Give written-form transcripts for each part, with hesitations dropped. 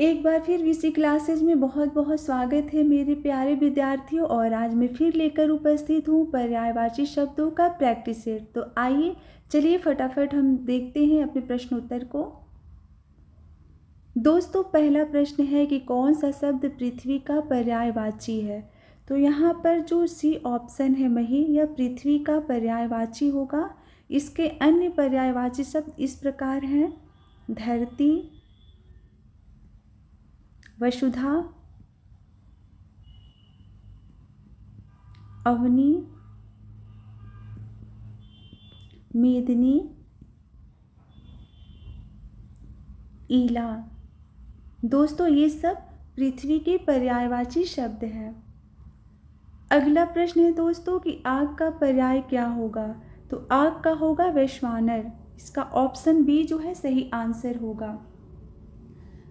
एक बार फिर इसी क्लासेस में बहुत बहुत स्वागत है मेरे प्यारे विद्यार्थियों। और आज मैं फिर लेकर उपस्थित हूँ पर्यायवाची शब्दों का प्रैक्टिस सेट। तो आइए चलिए फटाफट हम देखते हैं अपने प्रश्न उत्तर को। दोस्तों, पहला प्रश्न है कि कौन सा शब्द पृथ्वी का पर्यायवाची है। तो यहाँ पर जो सी ऑप्शन है मही, यह पृथ्वी का पर्यायवाची होगा। इसके अन्य पर्यायवाची शब्द इस प्रकार हैं: धरती, वसुधा, अवनी, मेदिनी, ईला। दोस्तों, ये सब पृथ्वी के पर्यायवाची शब्द हैं। अगला प्रश्न है दोस्तों कि आग का पर्याय क्या होगा। तो आग का होगा वैश्वानर। इसका ऑप्शन बी जो है सही आंसर होगा।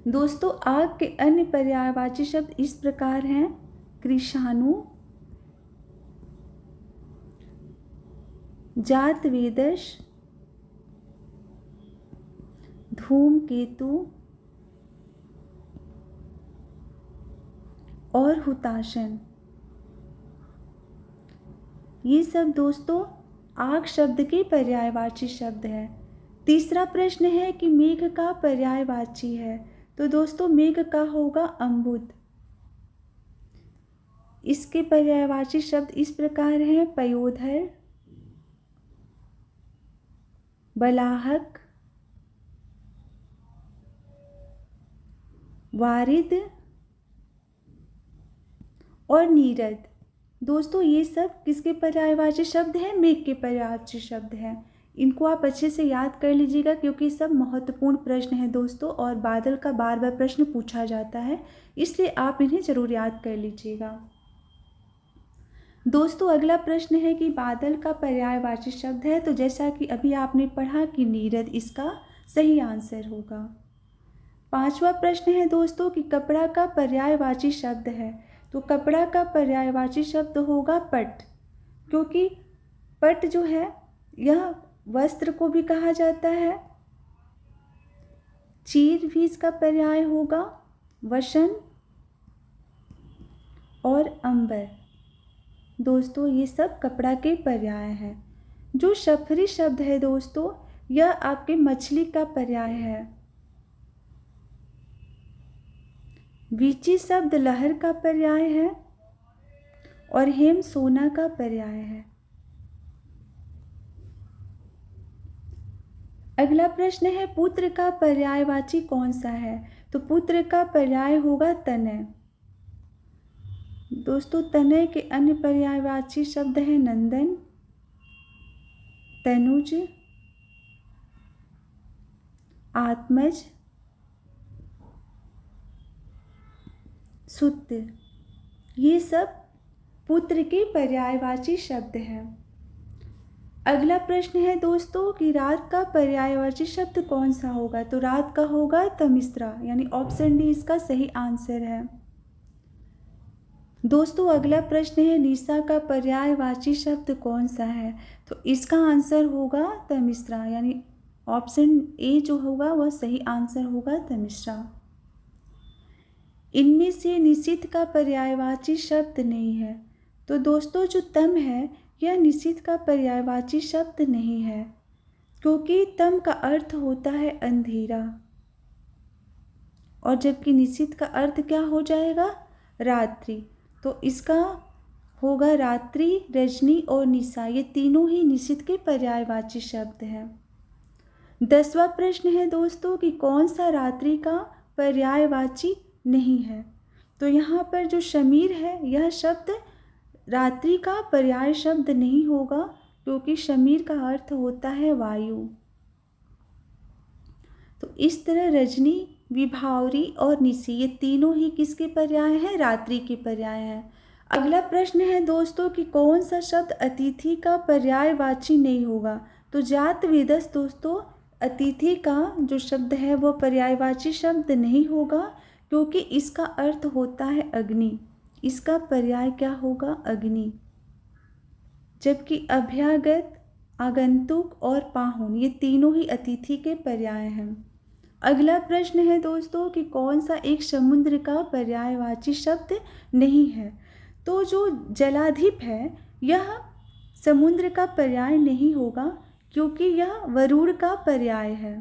दोस्तों, आग के अन्य पर्यायवाची शब्द इस प्रकार हैं: कृषाणु, जातवेदस, धूमकेतु और हुताशन। ये सब दोस्तों आग शब्द के पर्यायवाची शब्द हैं। तीसरा प्रश्न है कि मेघ का पर्यायवाची है। तो दोस्तों, मेघ का होगा अम्बुद। इसके पर्यायवाची शब्द इस प्रकार हैं: पयोधर, बलाहक, वारिद और नीरद। दोस्तों, ये सब किसके पर्यायवाची शब्द हैं? मेघ के पर्यायवाची शब्द हैं। इनको आप अच्छे से याद कर लीजिएगा क्योंकि सब महत्वपूर्ण प्रश्न हैं दोस्तों, और बादल का बार बार प्रश्न पूछा जाता है, इसलिए आप इन्हें जरूर याद कर लीजिएगा। दोस्तों, अगला प्रश्न है कि बादल का पर्यायवाची शब्द है। तो जैसा कि अभी आपने पढ़ा कि नीरद इसका सही आंसर होगा। पांचवा प्रश्न है दोस्तों कि कपड़ा का पर्यायवाची शब्द है। तो कपड़ा का पर्यायवाची शब्द होगा पट, क्योंकि पट जो है यह वस्त्र को भी कहा जाता है। चीर भी इसका पर्याय होगा, वसन और अंबर। दोस्तों, ये सब कपड़ा के पर्याय हैं। जो शफरी शब्द है दोस्तों, यह आपके मछली का पर्याय है। वीची शब्द लहर का पर्याय है और हेम सोना का पर्याय है। अगला प्रश्न है पुत्र का पर्यायवाची कौन सा है। तो पुत्र का पर्याय होगा तनय। दोस्तों, तनय के अन्य पर्यायवाची शब्द हैं नंदन, तनुज, आत्मज, सुत। ये सब पुत्र के पर्यायवाची शब्द हैं। अगला प्रश्न है दोस्तों कि रात का पर्यायवाची शब्द कौन सा होगा। तो रात का होगा तमिश्रा, यानी ऑप्शन डी इसका सही आंसर है। दोस्तों, अगला प्रश्न है निशा का पर्यायवाची शब्द कौन सा है। तो इसका आंसर होगा तमिश्रा, यानी ऑप्शन ए जो होगा वह सही आंसर होगा तमिश्रा। इनमें से निशित का पर्यायवाची शब्द नहीं है। तो दोस्तों, जो तम है यह निशित का पर्यायवाची शब्द नहीं है, क्योंकि तम का अर्थ होता है अंधेरा, और जबकि निशित का अर्थ क्या हो जाएगा? रात्रि। तो इसका होगा रात्रि, रजनी और निशा। ये तीनों ही निशित के पर्यायवाची शब्द हैं। 10वां प्रश्न है दोस्तों कि कौन सा रात्रि का पर्यायवाची नहीं है। तो यहाँ पर जो शमीर है यह शब्द रात्रि का पर्याय शब्द नहीं होगा, क्योंकि शमीर का अर्थ होता है वायु। तो इस तरह रजनी, विभावरी और निशी ये तीनों ही किसके पर्याय हैं? रात्रि के पर्याय हैं। अगला प्रश्न है दोस्तों कि कौन सा शब्द अतिथि का पर्यायवाची नहीं होगा। तो जात वेदस दोस्तों, अतिथि का जो शब्द है वह पर्यायवाची शब्द नहीं होगा, क्योंकि इसका अर्थ होता है अग्नि। इसका पर्याय क्या होगा? अग्नि। जबकि अभ्यागत, आगंतुक और पाहुन ये तीनों ही अतिथि के पर्याय हैं। अगला प्रश्न है दोस्तों कि कौन सा एक समुद्र का पर्यायवाची शब्द नहीं है। तो जो जलाधिप है यह समुद्र का पर्याय नहीं होगा, क्योंकि यह वरुण का पर्याय है।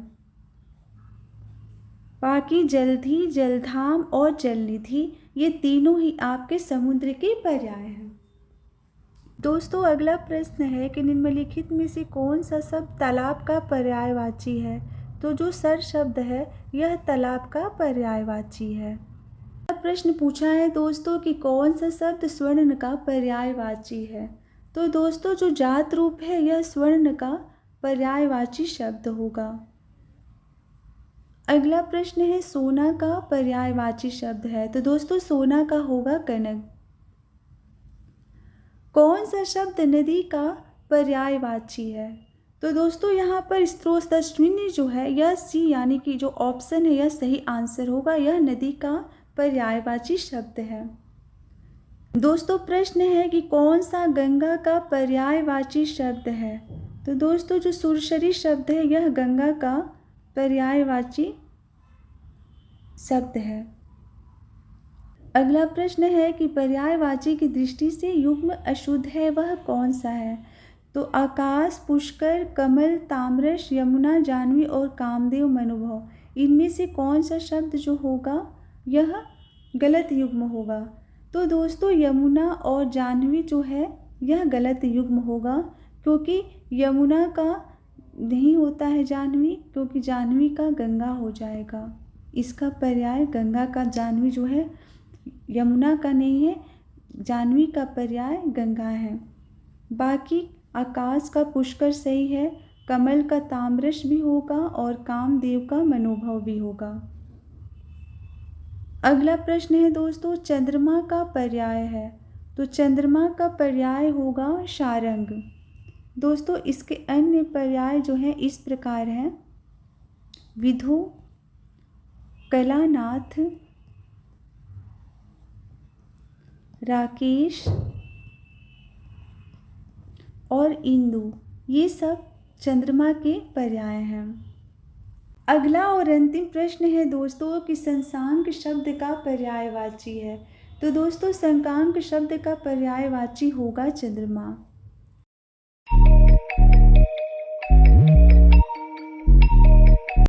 बाकी जलधि, जलधाम और जलनिधि ये तीनों ही आपके समुद्र के पर्याय हैं। दोस्तों अगला प्रश्न है कि निम्नलिखित में से कौन सा शब्द तालाब का पर्यायवाची है। तो जो सर शब्द है यह तालाब का पर्यायवाची है। प्रश्न पूछा है दोस्तों कि कौन सा शब्द स्वर्ण का पर्यायवाची है। तो दोस्तों जो जात रूप है यह स्वर्ण का पर्यायवाची शब्द होगा। अगला प्रश्न है सोना का पर्यायवाची शब्द है। तो दोस्तों सोना का होगा कनक। कौन सा शब्द नदी का पर्यायवाची है। तो दोस्तों यहाँ पर स्रोतस्विनी जो है यह सी यानी कि जो ऑप्शन है यह सही आंसर होगा। यह नदी का पर्यायवाची शब्द है। दोस्तों प्रश्न है कि कौन सा गंगा का पर्यायवाची शब्द है। तो दोस्तों जो सुरसरी शब्द है यह गंगा का पर्यायवाची शब्द है। अगला प्रश्न है कि पर्यायवाची की दृष्टि से युग्म अशुद्ध है वह कौन सा है। तो आकाश, पुष्कर, कमल, ताम्रश, यमुना, जाह्नवी और कामदेव, मनोभव इनमें से कौन सा शब्द जो होगा यह गलत युग्म होगा। तो दोस्तों यमुना और जाह्नवी जो है यह गलत युग्म होगा, क्योंकि यमुना का नहीं होता है जाह्नवी, क्योंकि जाह्नवी का गंगा हो जाएगा। इसका पर्याय गंगा का जाह्नवी जो है यमुना का नहीं है, जाह्नवी का पर्याय गंगा है। बाकी आकाश का पुष्कर सही है, कमल का ताम्रश भी होगा और कामदेव का मनोभव भी होगा। अगला प्रश्न है दोस्तों चंद्रमा का पर्याय है। तो चंद्रमा का पर्याय होगा शारंग। दोस्तों इसके अन्य पर्याय जो हैं इस प्रकार हैं: विधु, कलानाथ, राकेश और इंदु, ये सब चंद्रमा के पर्याय हैं। अगला और अंतिम प्रश्न है दोस्तों कि शशांक शब्द का पर्यायवाची है। तो दोस्तों शशांक शब्द का पर्यायवाची होगा चंद्रमा।